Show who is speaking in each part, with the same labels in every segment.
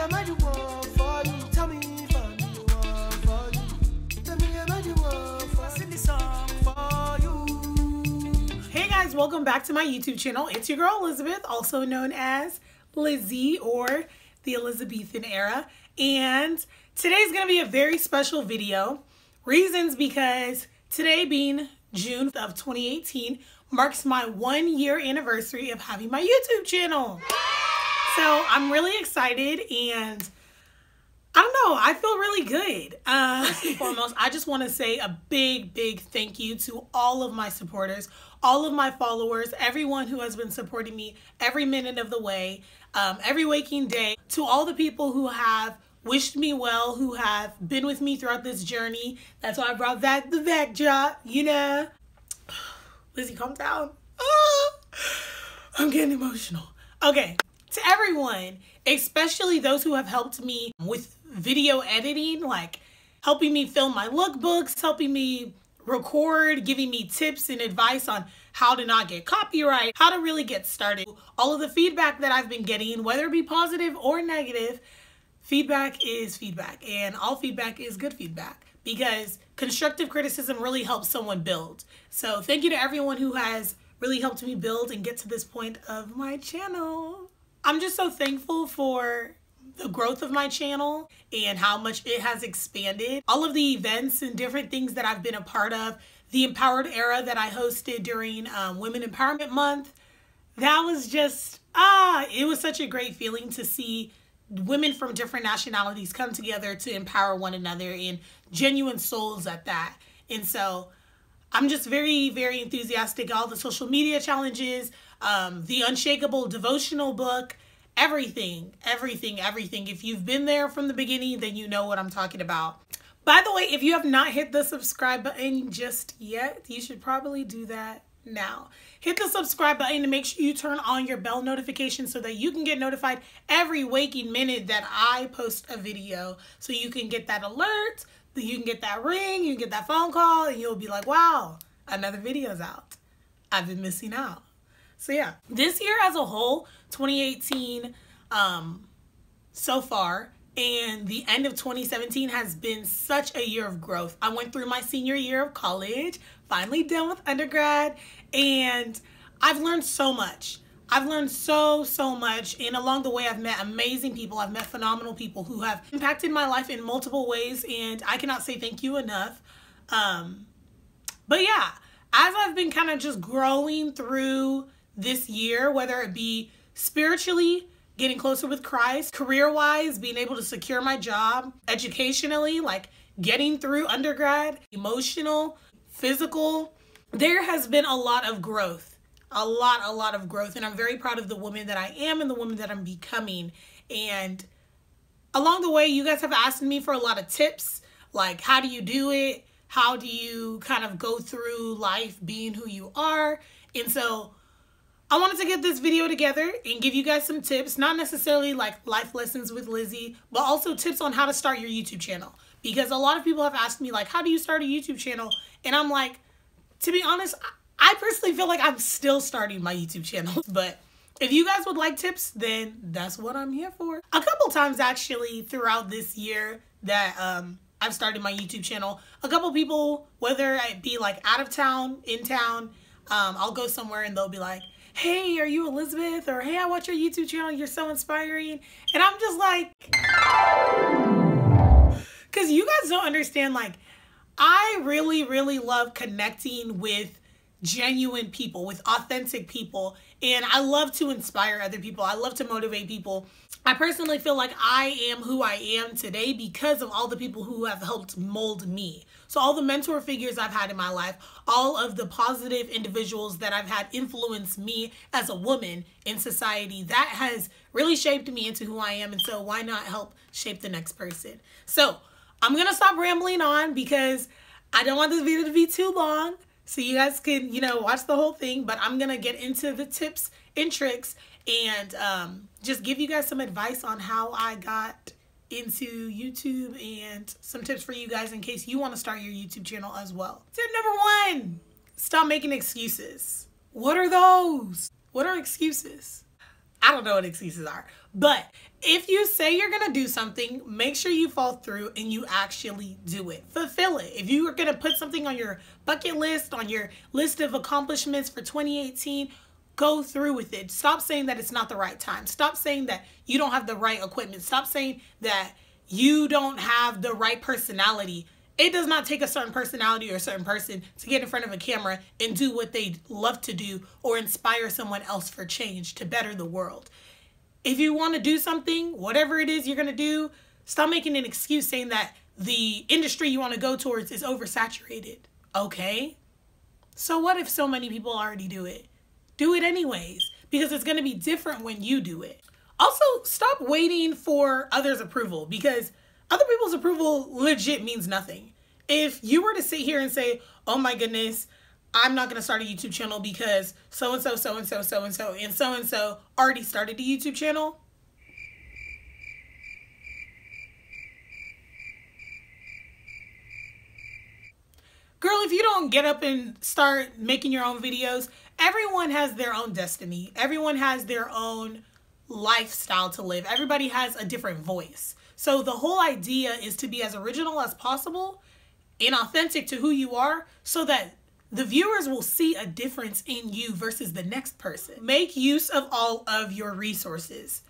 Speaker 1: am I the one for you? Tell me if I'm the one for you. Tell me am I the one for sing this song for you.
Speaker 2: Hey guys, welcome back to my YouTube channel. It's your girl Elizabeth, also known as Lizzy or the Elizabethan era. And today's gonna be a very special video. Reasons because today being June of 2018 marks my 1 year anniversary of having my YouTube channel. So I'm really excited and I don't know, I feel really good. First and foremost, I just want to say a big thank you to all of my supporters, all of my followers, everyone who has been supporting me every minute of the way, every waking day, to all the people who have wished me well, who have been with me throughout this journey. That's why I brought back the backdrop, you know. Lizzy, calm down. I'm getting emotional. Okay, to everyone, especially those who have helped me with video editing, like helping me film my lookbooks, helping me record, giving me tips and advice on how to not get copyright, how to really get started. All of the feedback that I've been getting, whether it be positive or negative, feedback is feedback, and all feedback is good feedback because constructive criticism really helps someone build. So thank you to everyone who has really helped me build and get to this point of my channel. I'm just so thankful for the growth of my channel and how much it has expanded. All of the events and different things that I've been a part of, the Empowered Era that I hosted during Women Empowerment Month, that was just, it was such a great feeling to see women from different nationalities come together to empower one another, and genuine souls at that. And so I'm just very enthusiastic. All the social media challenges, the Unshakable devotional book, everything. If you've been there from the beginning, then you know what I'm talking about. By the way, if you have not hit the subscribe button just yet, you should probably do that now. Hit the subscribe button to make sure you turn on your bell notification so that you can get notified every waking minute that I post a video. So you can get that alert, you can get that ring, you can get that phone call, and you'll be like, wow, another video's out. I've been missing out. So yeah, this year as a whole, 2018 so far, and the end of 2017 has been such a year of growth. I went through my senior year of college, finally done with undergrad, and I've learned so much. I've learned so much, and along the way I've met amazing people. I've met phenomenal people who have impacted my life in multiple ways, and I cannot say thank you enough. But yeah, as I've been kind of just growing through this year, whether it be spiritually, getting closer with Christ, career-wise, being able to secure my job, educationally, like getting through undergrad, emotional, physical, there has been a lot of growth. A lot of growth, and I'm very proud of the woman that I am and the woman that I'm becoming. And along the way, you guys have asked me for a lot of tips, like how do you do it? How do you kind of go through life being who you are? And so I wanted to get this video together and give you guys some tips, not necessarily like life lessons with Lizzy, but also tips on how to start your YouTube channel. Because a lot of people have asked me, like, how do you start a YouTube channel? And I'm like, to be honest, I personally feel like I'm still starting my YouTube channel. But if you guys would like tips, then that's what I'm here for. A couple times actually throughout this year that I've started my YouTube channel, a couple people, whether it be like out of town, in town, I'll go somewhere and they'll be like, hey, are you Elizabeth? Or hey, I watch your YouTube channel, you're so inspiring. And I'm just like, because you guys don't understand, like, I really love connecting with genuine people, with authentic people, and I love to inspire other people. I love to motivate people. I personally feel like I am who I am today because of all the people who have helped mold me. So all the mentor figures I've had in my life, all of the positive individuals that I've had influence me as a woman in society, that has really shaped me into who I am. And so why not help shape the next person? So I'm gonna stop rambling on because I don't want this video to be too long, so you guys can, you know, watch the whole thing. But I'm gonna get into the tips and tricks and just give you guys some advice on how I got into YouTube and some tips for you guys in case you want to start your YouTube channel as well. Tip number 1, stop making excuses. What are those? What are excuses? I don't know what excuses are, but If you say you're going to do something, make sure you follow through and you actually do it. Fulfill it. If you are going to put something on your bucket list, on your list of accomplishments for 2018, go through with it. Stop saying that it's not the right time. Stop saying that you don't have the right equipment. Stop saying that you don't have the right personality. It does not take a certain personality or a certain person to get in front of a camera and do what they love to do or inspire someone else for change to better the world. If you want to do something, whatever it is you're going to do, stop making an excuse saying that the industry you want to go towards is oversaturated. Okay? So what if so many people already do it? Do it anyways, because it's going to be different when you do it. Also, stop waiting for others' approval, because other people's approval legit means nothing. If you were to sit here and say, oh my goodness, I'm not going to start a YouTube channel because so-and-so, so-and-so, so-and-so, and so-and-so already started a YouTube channel. Girl, if you don't get up and start making your own videos, everyone has their own destiny. Everyone has their own lifestyle to live. Everybody has a different voice. So the whole idea is to be as original as possible and authentic to who you are so that the viewers will see a difference in you versus the next person. Make use of all of your resources.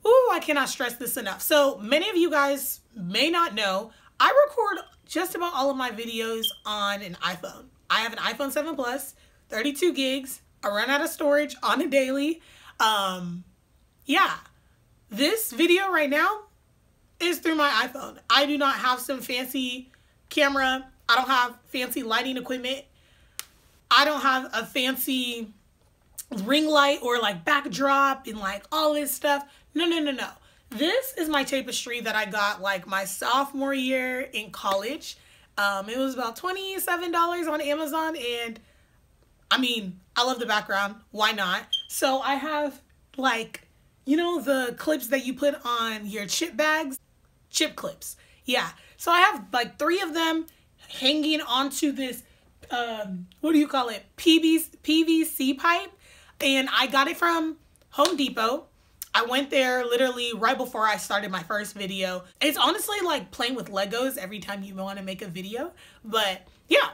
Speaker 2: Ooh, I cannot stress this enough. So many of you guys may not know, I record just about all of my videos on an iPhone. I have an iPhone 7 Plus, 32 gigs. I run out of storage on a daily. Yeah, this video right now is through my iPhone. I do not have some fancy camera. I don't have fancy lighting equipment. I don't have a fancy ring light or like backdrop and like all this stuff. No, no, no, no. This is my tapestry that I got like my sophomore year in college. It was about $27 on Amazon, and I mean, I love the background. Why not? So I have like, you know, the clips that you put on your chip bags? Chip clips. Yeah. So I have like 3 of them hanging onto this what do you call it? PVC pipe. And I got it from Home Depot. I went there literally right before I started my first video. It's honestly like playing with Legos every time you want to make a video. But yeah.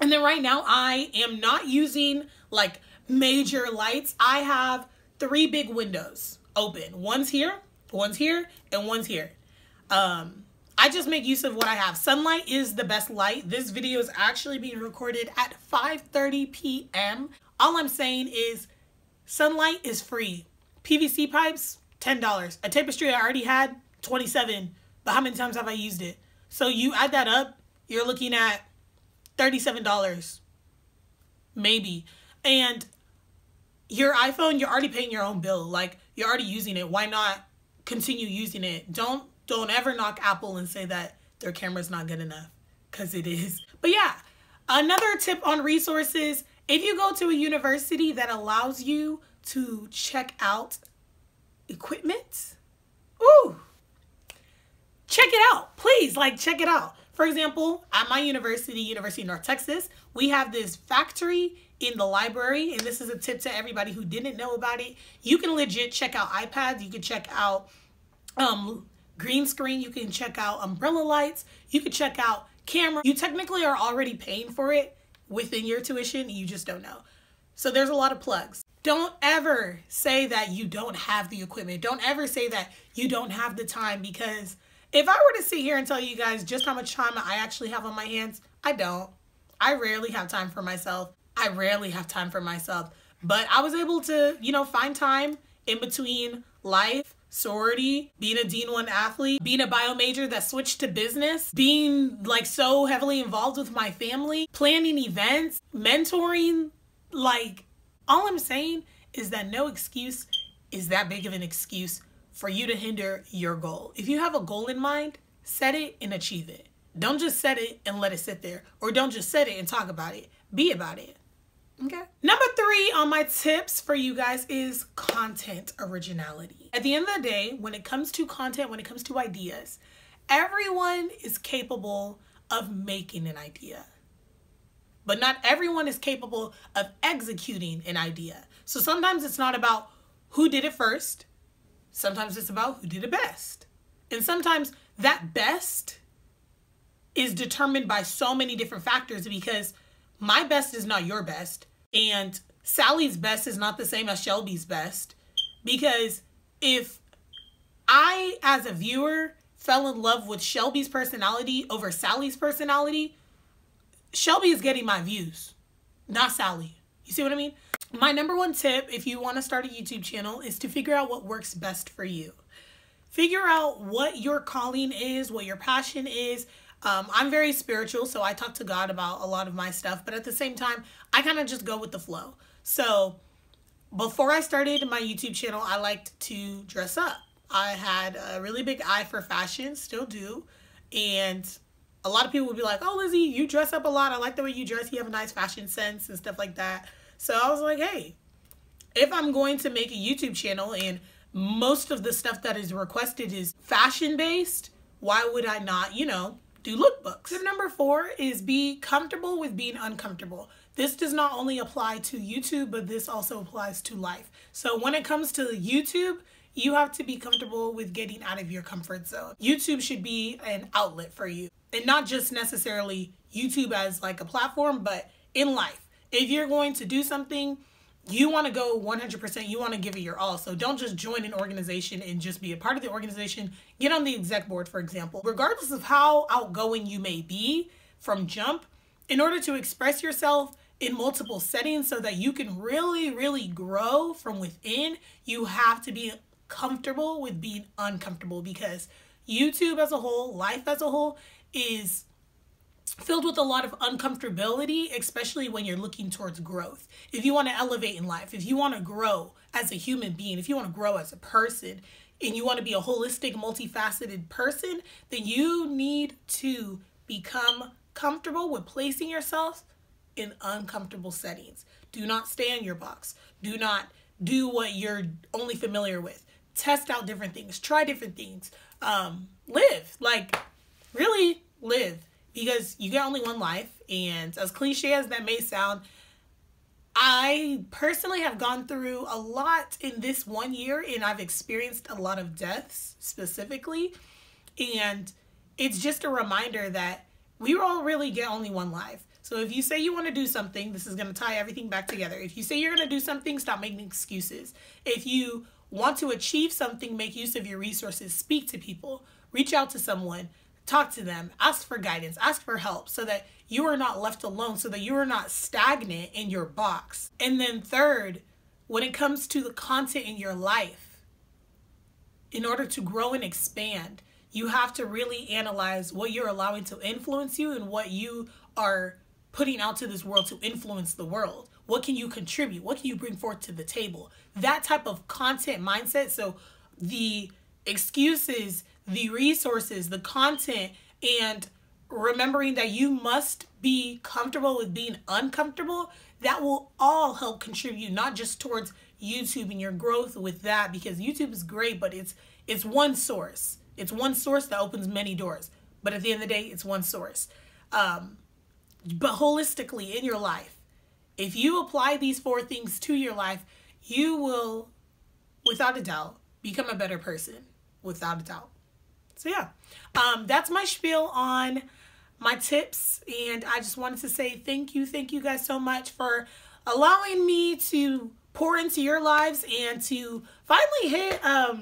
Speaker 2: And then right now I am not using like major lights. I have 3 big windows open. One's here, and one's here. I just make use of what I have. Sunlight is the best light. This video is actually being recorded at 5:30 p.m. All I'm saying is sunlight is free. PVC pipes, $10. A tapestry I already had, $27. But how many times have I used it? So you add that up, you're looking at $37. Maybe. And your iPhone, you're already paying your own bill. Like, you're already using it. Why not continue using it? Don't ever knock Apple and say that their camera's not good enough, because it is. But yeah, another tip on resources, if you go to a university that allows you to check out equipment, ooh, check it out. Please, like, check it out. For example, at my university, University of North Texas, we have this factory in the library, and this is a tip to everybody who didn't know about it. You can legit check out iPads. You can check out green screen. You can check out umbrella lights. You can check out camera. You technically are already paying for it within your tuition. You just don't know. So there's a lot of plugs. Don't ever say that you don't have the equipment. Don't ever say that you don't have the time, because if I were to sit here and tell you guys just how much time I actually have on my hands, I don't. I rarely have time for myself. But I was able to, you know, find time in between life, sorority, being a D1 athlete, being a bio major that switched to business, being like so heavily involved with my family, planning events, mentoring. Like, all I'm saying is that no excuse is that big of an excuse for you to hinder your goal. If you have a goal in mind, set it and achieve it. Don't just set it and let it sit there, or don't just set it and talk about it. Be about it. Okay. Number 3 on my tips for you guys is content originality. At the end of the day, when it comes to content, when it comes to ideas, everyone is capable of making an idea, but not everyone is capable of executing an idea. So sometimes it's not about who did it first. Sometimes it's about who did it best. And sometimes that best is determined by so many different factors, because my best is not your best. And Sally's best is not the same as Shelby's best. Because if I, as a viewer, fell in love with Shelby's personality over Sally's personality, Shelby is getting my views, not Sally. You see what I mean? My number one tip, if you want to start a YouTube channel, is to figure out what works best for you. Figure out what your calling is, what your passion is. I'm very spiritual, so I talk to God about a lot of my stuff, but at the same time, I kind of just go with the flow. So before I started my YouTube channel, I liked to dress up. I had a really big eye for fashion, still do. And a lot of people would be like, oh, Lizzy, you dress up a lot. I like the way you dress. You have a nice fashion sense and stuff like that. So I was like, hey, if I'm going to make a YouTube channel and most of the stuff that is requested is fashion based, why would I not, you know, do lookbooks? Tip number 4 is be comfortable with being uncomfortable. This does not only apply to YouTube, but this also applies to life. So when it comes to YouTube, you have to be comfortable with getting out of your comfort zone. YouTube should be an outlet for you, and not just necessarily YouTube as like a platform, but in life. If you're going to do something, you want to go 100%, you want to give it your all. So don't just join an organization and just be a part of the organization. Get on the exec board, for example. Regardless of how outgoing you may be from jump, in order to express yourself in multiple settings so that you can really grow from within, you have to be comfortable with being uncomfortable, because YouTube as a whole, life as a whole, is filled with a lot of uncomfortability, especially when you're looking towards growth. If you want to elevate in life, if you want to grow as a human being, if you want to grow as a person, and you want to be a holistic, multifaceted person, then you need to become comfortable with placing yourself in uncomfortable settings. Do not stay in your box. Do not do what you're only familiar with. Test out different things. Try different things. Live. Like, really live. Because you get only one life, and as cliche as that may sound, I personally have gone through a lot in this 1 year, and I've experienced a lot of deaths specifically, and it's just a reminder that we all really get only one life. So if you say you want to do something, this is going to tie everything back together. If you say you're going to do something, stop making excuses. If you want to achieve something, make use of your resources. Speak to people. Reach out to someone. Talk to them, ask for guidance, ask for help, so that you are not left alone, so that you are not stagnant in your box. And then third, when it comes to the content in your life, in order to grow and expand, you have to really analyze what you're allowing to influence you and what you are putting out to this world to influence the world. What can you contribute? What can you bring forth to the table? That type of content mindset. So the excuses, the resources, the content, and remembering that you must be comfortable with being uncomfortable, that will all help contribute, not just towards YouTube and your growth with that, because YouTube is great, but it's one source. It's one source that opens many doors. But at the end of the day, it's one source. But holistically in your life, if you apply these 4 things to your life, you will, without a doubt, become a better person. Without a doubt. So yeah, that's my spiel on my tips, and I just wanted to say thank you guys so much for allowing me to pour into your lives and to finally hit, I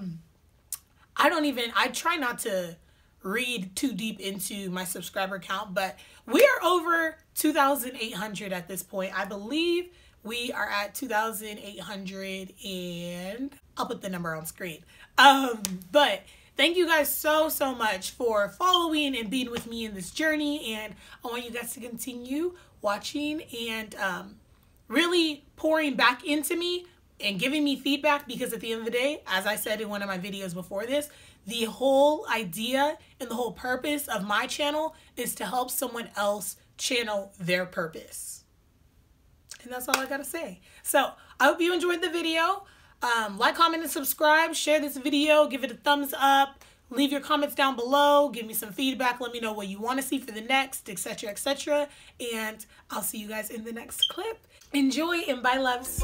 Speaker 2: try not to read too deep into my subscriber count, but we are over 2,800 at this point. I believe we are at 2,800, and I'll put the number on screen. But thank you guys so much for following and being with me in this journey, and I want you guys to continue watching and really pouring back into me and giving me feedback, because at the end of the day, as I said in one of my videos before this, the whole idea and the whole purpose of my channel is to help someone else channel their purpose. And that's all I gotta say. So I hope you enjoyed the video. Like, comment, and subscribe. Share this video. Give it a thumbs up. Leave your comments down below. Give me some feedback. Let me know what you want to see for the next, etc., etc. And I'll see you guys in the next clip. Enjoy, and bye, loves.